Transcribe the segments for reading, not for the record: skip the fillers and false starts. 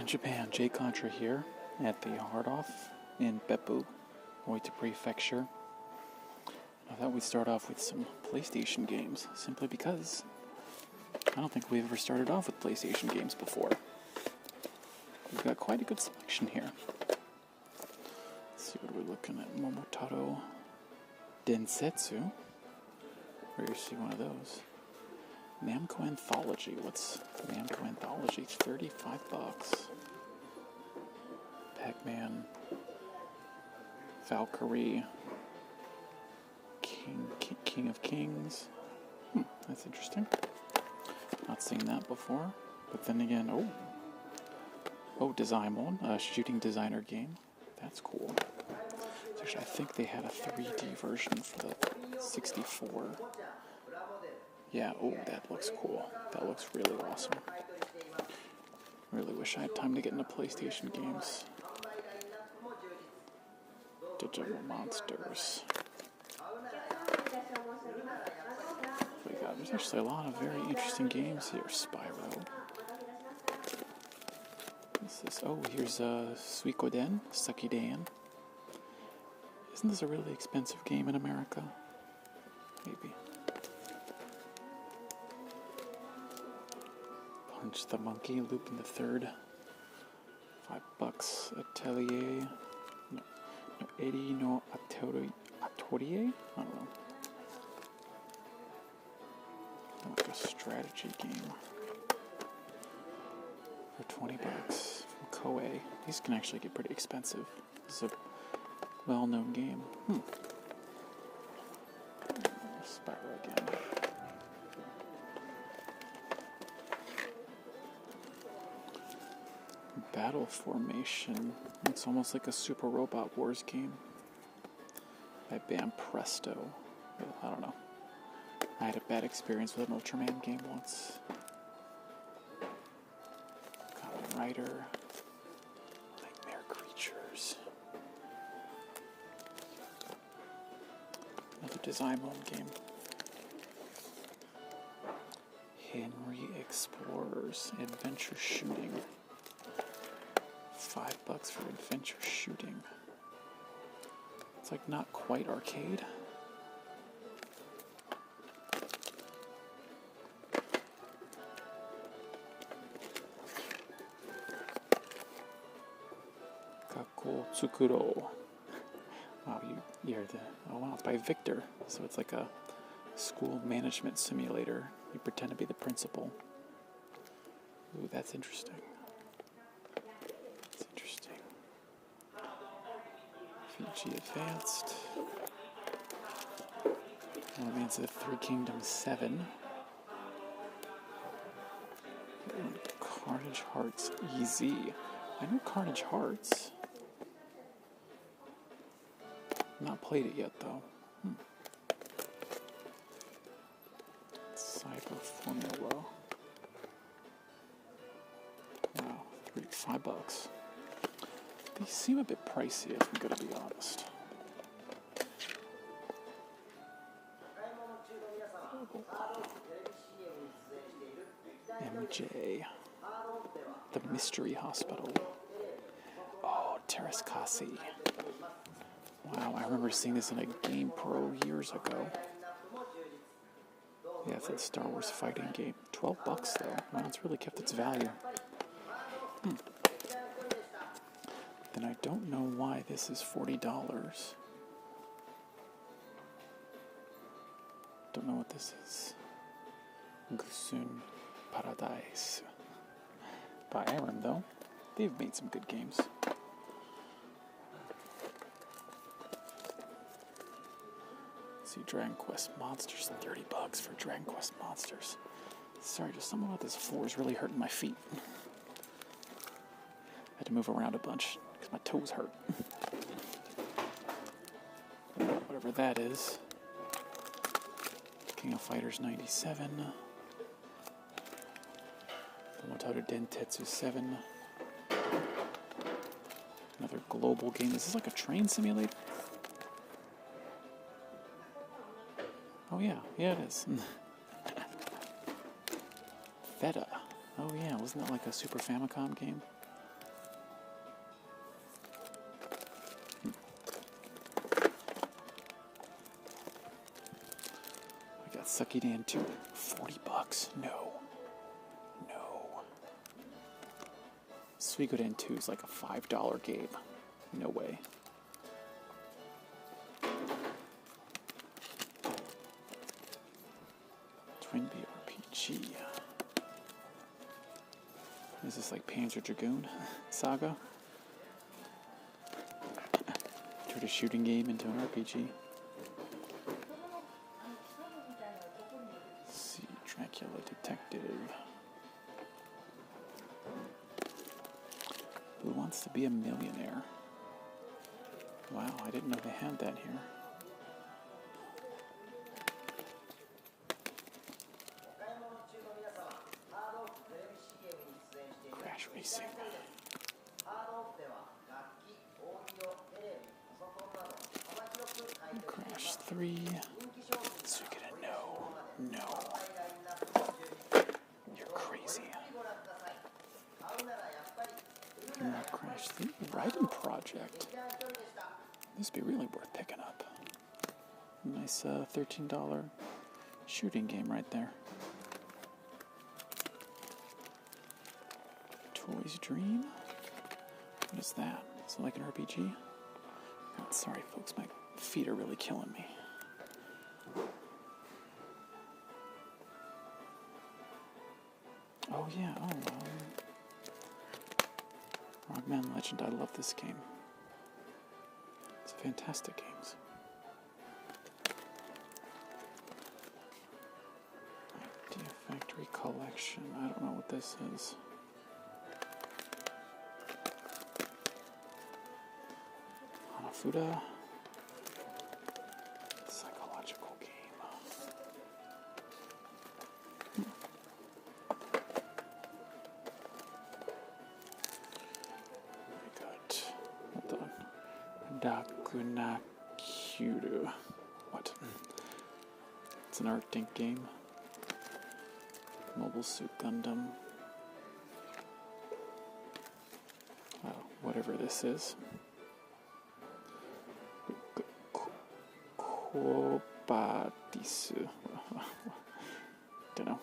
Japan, Jay Contra here at the Hard Off in Beppu, Oita Prefecture. I thought we'd start off with some PlayStation games, simply because I don't think we've ever started off with PlayStation games before. We've got quite a good selection here. Let's see what we're looking at. Momotaro Densetsu. Where you see one of those. Namco Anthology. What's Namco Anthology? $35. Pac-Man. Valkyrie. King of Kings. That's interesting. Not seen that before. But then again, oh, Design, a shooting designer game. That's cool. Actually, I think they had a 3D version for the 64. Yeah, that looks cool. That looks really awesome. Really wish I had time to get into PlayStation games. Digital Monsters. There's actually a lot of very interesting games here. Spyro. What's this? Oh, here's Suikoden, Sakiden. Isn't this a really expensive game in America? Maybe. Punch the Monkey, Lupin the Third. $5. Atelier. No, Eri no Atelier? I don't know. Like a strategy game. For $20 from Koei. These can actually get pretty expensive. This is a well-known game. Spyro again. Battle Formation. It's almost like a Super Robot Wars game. By Bam Presto. I don't know. I had a bad experience with an Ultraman game once. Kamen Rider. Nightmare Creatures. Another Design game. Henry Explorers. Adventure Shooting. $5 for adventure shooting. It's like not quite arcade. Kako Tsukuro. Wow, you're the... Oh wow, it's by Victor. So it's like a school management simulator. You pretend to be the principal. Ooh, that's interesting. Fiji Advanced. Romance of Three Kingdoms 7. Carnage Hearts Easy. I know Carnage Hearts. Not played it yet though. Cyber Formula. Wow, $5. They seem a bit pricey, if I'm going to be honest. MJ. The Mystery Hospital. Oh, Terraskasi. Wow, I remember seeing this in a Game Pro years ago. Yeah, it's a Star Wars fighting game. $12 though. Wow, it's really kept its value. And I don't know why this is $40. Don't know what this is. Gusun Paradise. By Aaron, though. They've made some good games. Let's see, Dragon Quest Monsters. $30 for Dragon Quest Monsters. Sorry, just something about this floor is really hurting my feet. I had to move around a bunch. Because my toes hurt. Whatever that is. King of Fighters 97. Momotaro Densetsu 7. Another global game. Is this like a train simulator? Oh yeah, it is. Feta. Oh yeah, wasn't that like a Super Famicom game? Suicoden 2, $40. No. Suicoden 2 is like a $5 game. No way. Twin B RPG. Is this like Panzer Dragoon Saga? Turn a shooting game into an RPG. Let's see, Dracula Detective. Who Wants to Be a Millionaire? Wow, I didn't know they had that here. Crash Racing. Crash 3. Suicoden, no. You're crazy. Crash 3. Writing Project. This would be really worth picking up. Nice $13 shooting game right there. Toys Dream? What is that? Is it like an RPG? God, sorry folks, my feet are really killing me. Oh yeah, Rockman Legend, I love this game. It's fantastic games. Idea Factory Collection, I don't know what this is. Hanafuda. Psychological game. We got, hold on, Dakunakyuru. What? It's an Art Dink game. Mobile Suit Gundam. Oh, whatever this is. Kobadisu. Dunno.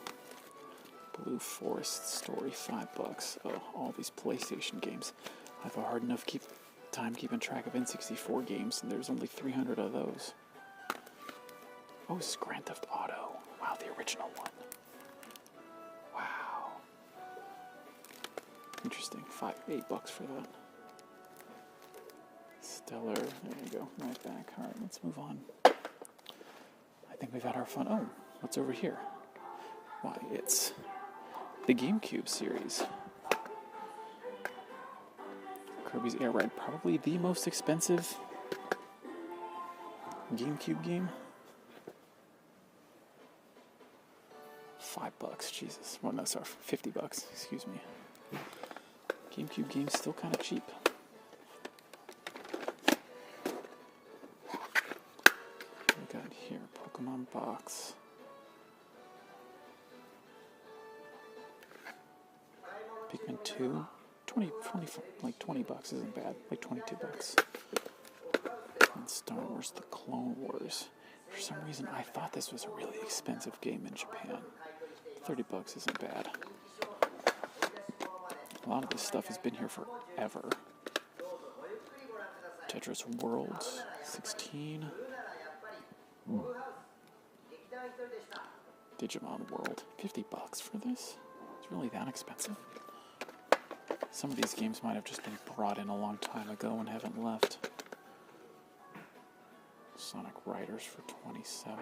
Blue Forest Story, $5. Oh, all these PlayStation games. I have a hard enough time keeping track of N64 games, and there's only 300 of those. Oh, this is Grand Theft Auto. Wow, the original one. Wow. Interesting. $8 for that. Stellar. There you go. Right back. All right, let's move on. I think we've had our fun. Oh, what's over here? Why, it's the Gamecube series. Kirby's Air Ride, probably the most expensive Gamecube game. $5, Jesus. Well, no, sorry, $50, excuse me. Gamecube game's still kind of cheap. We got here, Pokemon Box. Pikmin 2. 20, like $20 isn't bad. Like $22. And Star Wars: The Clone Wars. For some reason, I thought this was a really expensive game in Japan. $30 isn't bad. A lot of this stuff has been here forever. Tetris Worlds, 16. Digimon World, $50 for this? It's really that expensive? Some of these games might have just been brought in a long time ago and haven't left. Sonic Riders for $27.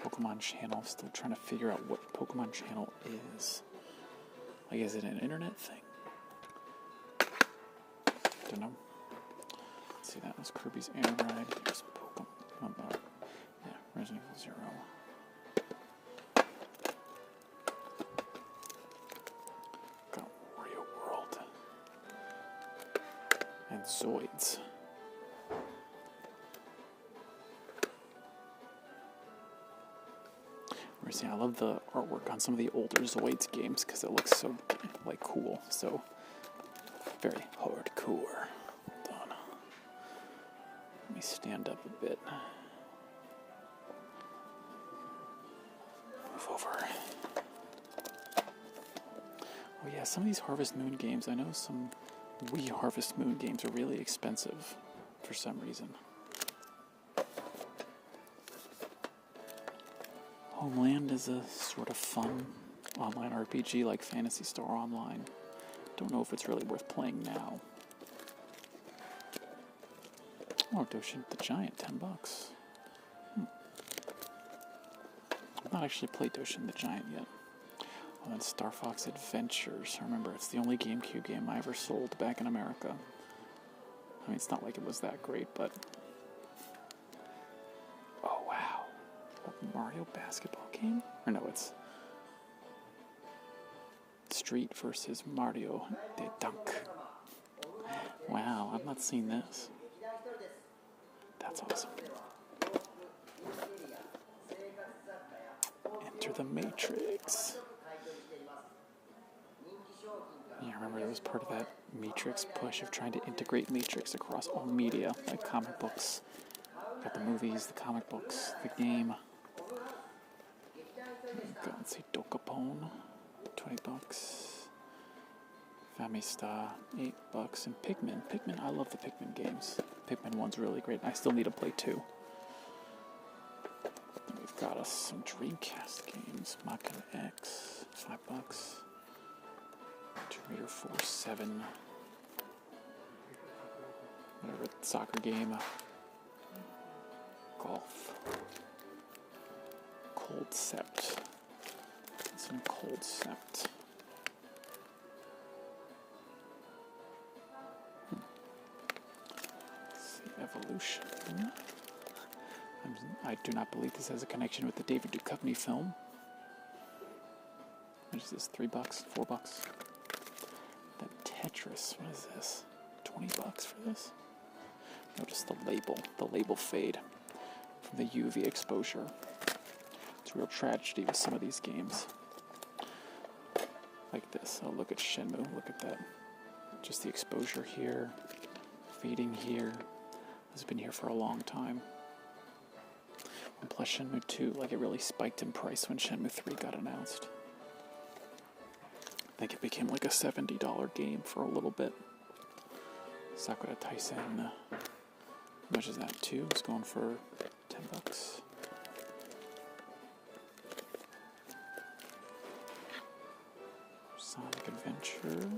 Pokemon Channel, still trying to figure out what Pokemon Channel is. Like, is it an internet thing? Don't know. Let's see, that was Kirby's Air Ride. Here's Pokemon. Yeah, Resident Evil 0. Got Wario World. And Zoids. I love the artwork on some of the older Zoids games because it looks so, like, cool. So, very hardcore. Hold on. Let me stand up a bit. over. Oh yeah, some of these Harvest Moon games, I know some Wii Harvest Moon games are really expensive for some reason. Homeland is a sort of fun online RPG like Phantasy Star Online. Don't know if it's really worth playing now. Oh, Doshin the Giant, $10. I've not actually played Doshin the Giant yet. Oh, then Star Fox Adventures. Remember, it's the only GameCube game I ever sold back in America. I mean, it's not like it was that great, but... Oh, wow. A Mario basketball game? Or no, it's... Street versus Mario de Dunk. Wow, I've not seen this. That's awesome. Enter the Matrix. Yeah, remember that was part of that Matrix push of trying to integrate Matrix across all media, like comic books. Got the movies, the comic books, the game. Go and see Dokapon, $20. Famista, $8, and Pikmin. Pikmin, I love the Pikmin games. Pikmin 1's really great. I still need to play 2. Then we've got us some Dreamcast games. Machina X, $5. Tomb Raider 4, $7. Whatever, soccer game. Golf. Cold Sept. It's in Cold Sept. Evolution. I do not believe this has a connection with the David Duchovny film. What is this? $3? $4? The Tetris. What is this? $20 for this? Notice the label. The label fade from the UV exposure. It's a real tragedy with some of these games. Like this. Oh, look at Shenmue. Look at that. Just the exposure here. Fading here. Has been here for a long time. And plus Shenmue 2, like it really spiked in price when Shenmue 3 got announced. I think it became like a $70 game for a little bit. Sakura Taisen, how much is that? 2? It's going for $10. Sonic Adventure.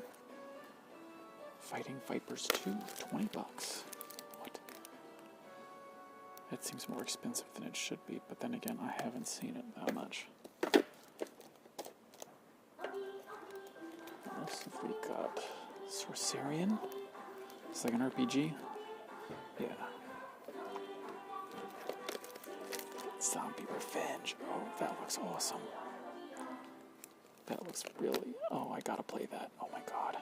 Fighting Vipers 2, $20. It seems more expensive than it should be, but then again, I haven't seen it that much. What else have we got? Sorcerian? It's like an RPG? Yeah. Zombie Revenge. Oh, that looks awesome. That looks really... Oh, I gotta play that. Oh my god.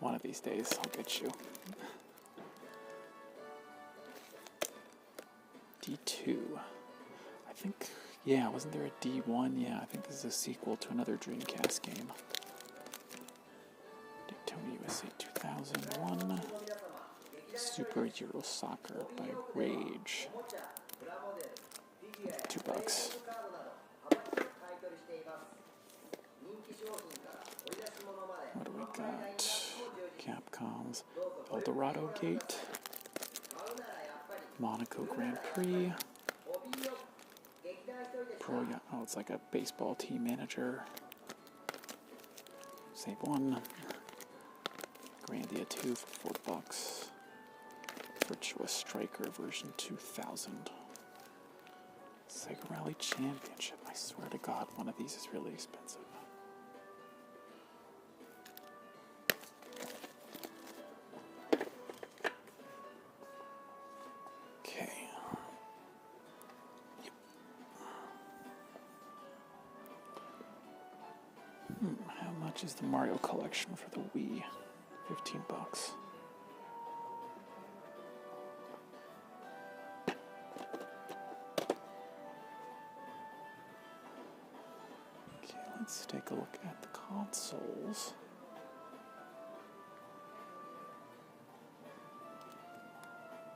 One of these days, I'll get you. D2. I think, yeah, wasn't there a D1? Yeah, I think this is a sequel to another Dreamcast game. Daytona USA 2001. Super Euro Soccer by Rage. $2. What do we got? Capcom's Eldorado Gate. Monaco Grand Prix. Oh, it's like a baseball team manager. Save 1. Grandia 2 for $4. Virtua Striker version 2000. Sega Rally Championship. I swear to God, one of these is really expensive. How much is the Mario collection for the Wii? $15. Okay, let's take a look at the consoles.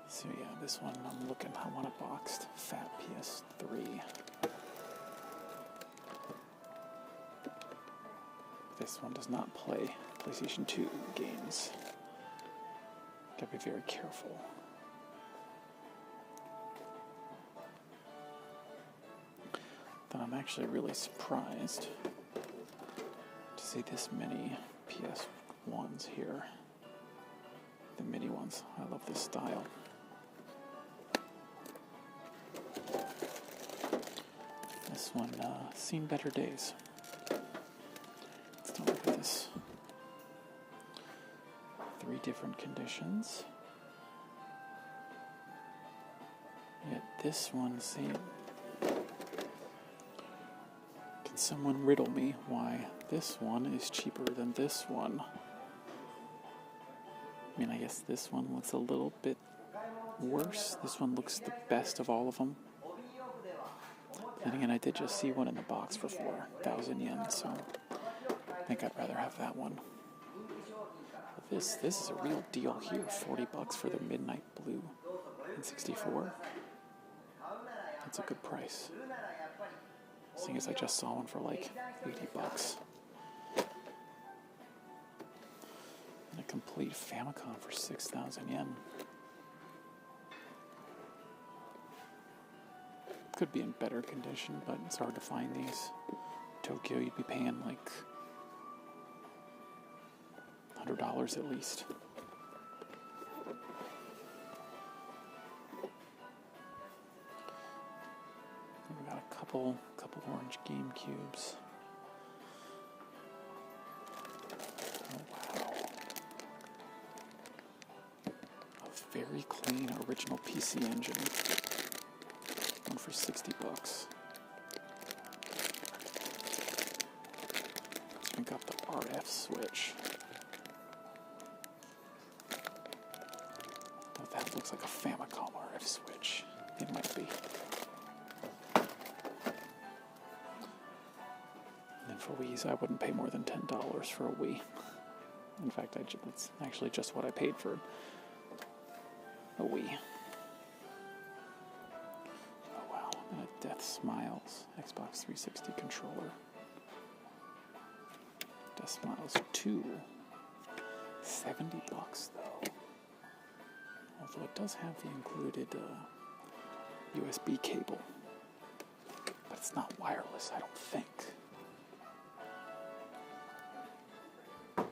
So yeah, this one I'm looking, I want a boxed fat PS3. This one does not play PlayStation 2 games. Gotta be very careful. But I'm actually really surprised to see this many PS1s here. The mini ones. I love this style. This one seen better days. Let's take a look at this. 3 different conditions. Yet this one, see. Can someone riddle me why this one is cheaper than this one? I mean, I guess this one looks a little bit worse. This one looks the best of all of them. Then again, I did just see one in the box for 4,000 yen, so I think I'd rather have that one. But this is a real deal here. $40 for the Midnight Blue in 64. That's a good price. Seeing as I just saw one for like $80. And a complete Famicom for 6,000 yen. Could be in better condition, but it's hard to find these. Tokyo, you'd be paying like $100 at least. We got a couple orange Gamecubes. Oh wow! A very clean original PC engine. One for $60. We got the RF switch. Oh, that looks like a Famicom RF switch. It might be. And then for Wii's, I wouldn't pay more than $10 for a Wii. In fact, that's actually just what I paid for a Wii. Death Smiles Xbox 360 controller. Death Smiles 2. $70 though. Although it does have the included USB cable. But it's not wireless, I don't think. I've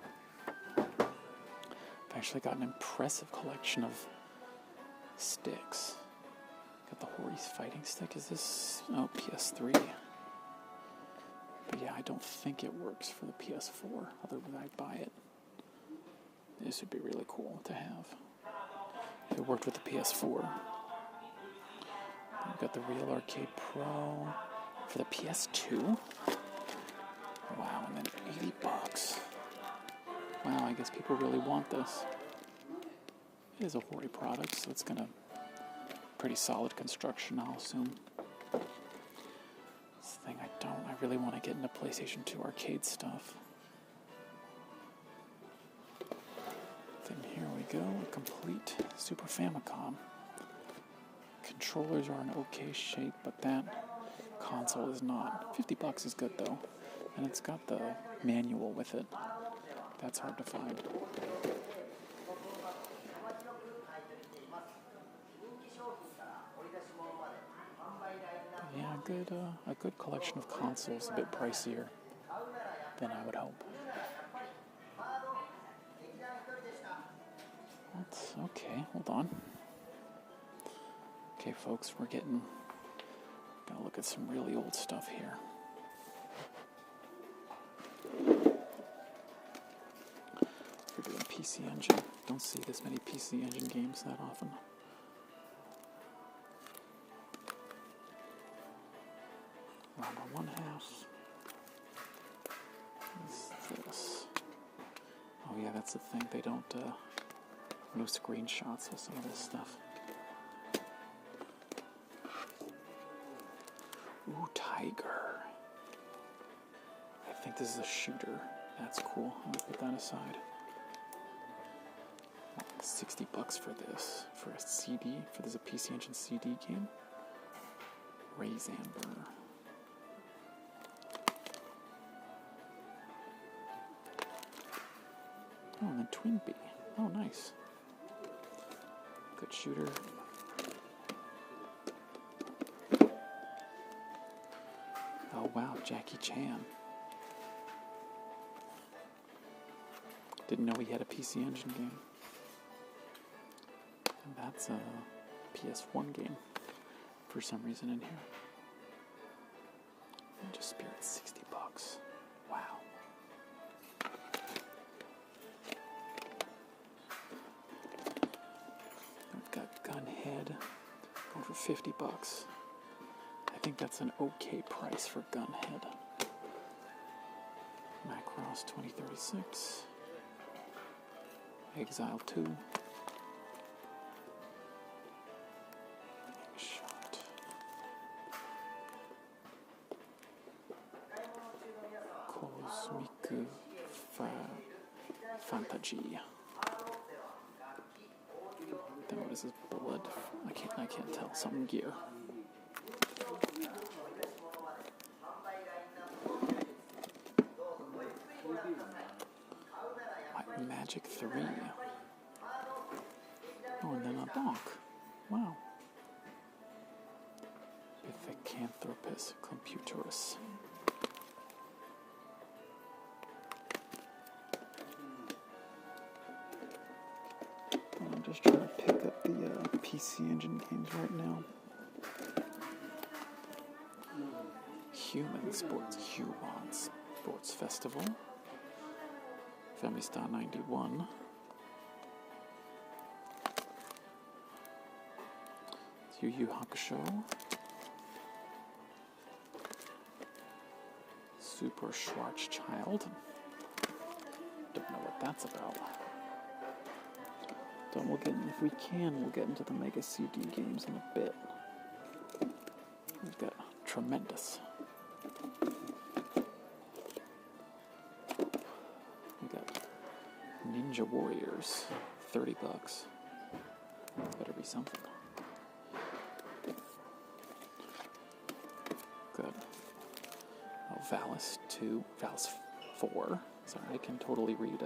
actually got an impressive collection of sticks. Got the Hori's fighting stick. Is this... oh, PS3. But yeah, I don't think it works for the PS4. Otherwise, I'd buy it. This would be really cool to have. If it worked with the PS4. We've got the Real Arcade Pro for the PS2. Wow, and then $80. Wow, I guess people really want this. It is a Hori product, so it's gonna... pretty solid construction, I'll assume. This thing I really want to get into PlayStation 2 arcade stuff. Then here we go, a complete Super Famicom. Controllers are in okay shape, but that console is not. $50 is good though, and it's got the manual with it. That's hard to find. Yeah, a good collection of consoles, a bit pricier than I would hope. That's okay, hold on. Okay, folks, gonna look at some really old stuff here. If you're doing PC Engine, don't see this many PC Engine games that often. One half is this. Oh yeah, that's the thing. They don't no screenshots of some of this stuff. Ooh, Tiger. I think this is a shooter. That's cool. I'm gonna put that aside. $60 for this. For a CD. For this a PC Engine CD game. Raise Amber. Twin Bee. Oh, nice. Good shooter. Oh, wow, Jackie Chan. Didn't know he had a PC Engine game. And that's a PS1 game for some reason in here. Ninja Spirit, $60. Wow. We've got Gunhead going for $50. I think that's an okay price for Gunhead. Macross 2036. Exile 2. Shot. Cosmic Fantasy. Then what is this? Blood? I can't tell. Something gear. Magic 3. Oh, and then a donk. Wow. Pithecanthropus computerus. I'm just trying to pick up the PC Engine games right now. Human Sports Festival. Family Star 91. Yu Yu Hakusho. Super Schwarzschild. Don't know what that's about. Then we'll get into the Mega CD games in a bit. We've got Tremendous. We got Ninja Warriors, $30. Better be something. Good. Oh, Valis 4. Sorry, I can totally read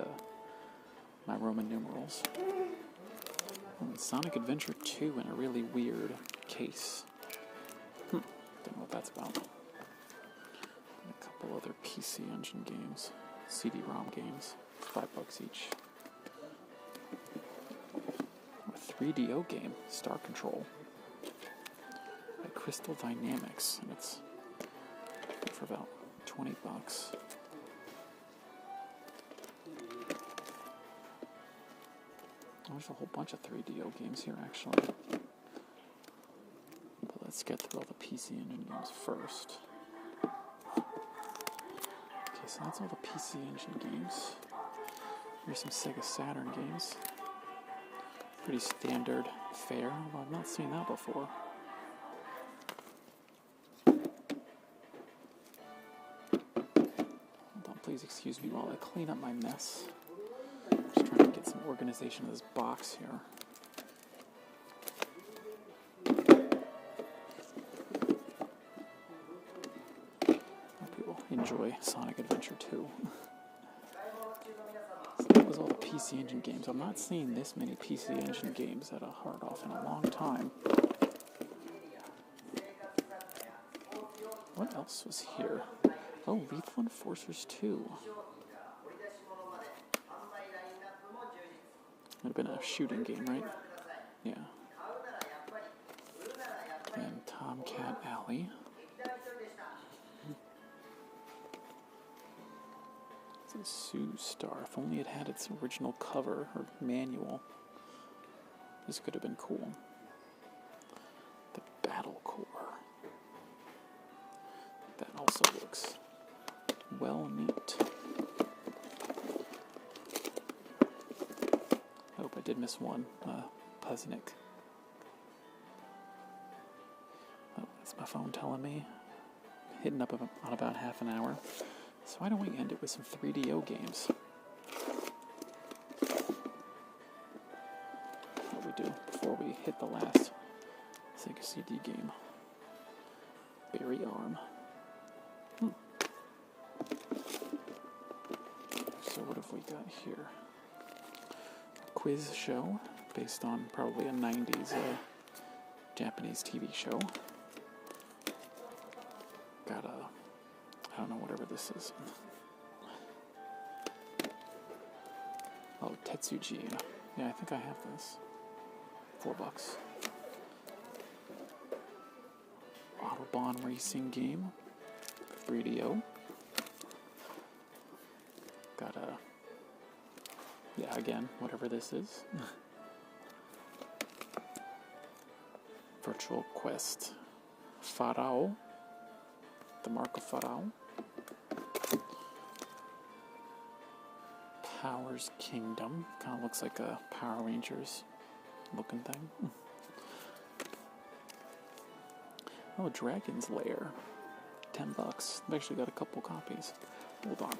my Roman numerals. Oh, Sonic Adventure 2 in a really weird case. Don't know what that's about. And a couple other PC Engine games. CD-ROM games. $5 each. A 3DO game, Star Control. By Crystal Dynamics. And it's for about $20. There's a whole bunch of 3DO games here, actually. But let's get through all the PC Engine games first. Okay, so that's all the PC Engine games. Here's some Sega Saturn games. Pretty standard fare, although I've not seen that before. Hold on, please excuse me while I clean up my mess. Just trying to get some organization of this box here. Hope people enjoy Sonic Adventure 2. So that was all the PC Engine games. I'm not seeing this many PC Engine games at a Hard Off in a long time. What else was here? Oh, Lethal Enforcers 2. Would have been a shooting game, right? Yeah. And Tomcat Alley. It's a Sue Star. If only it had its original cover or manual. This could have been cool. The Battle Core. That also looks well neat. Hope I did miss one. Puznik. Oh, that's my phone telling me. Hitting up on about half an hour. So why don't we end it with some 3DO games? What we do before we hit the last Sega CD game. Barry Arm. So what have we got here? quiz show based on probably a 90s Japanese TV show. Got a, I don't know, whatever this is. Oh, Tetsuji. Yeah, I think I have this. $4. Autobahn racing game. 3DO. Got a, yeah, again, whatever this is. Virtual Quest. Farao. The Mark of Farao. Powers Kingdom. Kind of looks like a Power Rangers looking thing. Oh, Dragon's Lair. $10. I've actually got a couple copies. Hold on.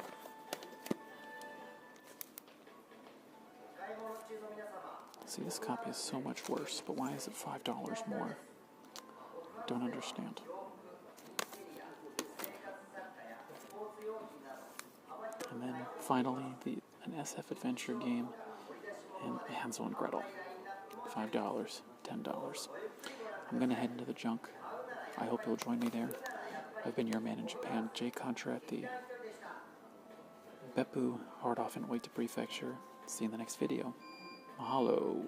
See, this copy is so much worse, but why is it $5 more? Don't understand. And then finally, an SF adventure game and Hansel and Gretel. $5, $10. I'm gonna head into the junk. I hope you'll join me there. I've been your man in Japan, Jay Contra at the Beppu, Hard Off Oita Prefecture. See you in the next video. Mahalo.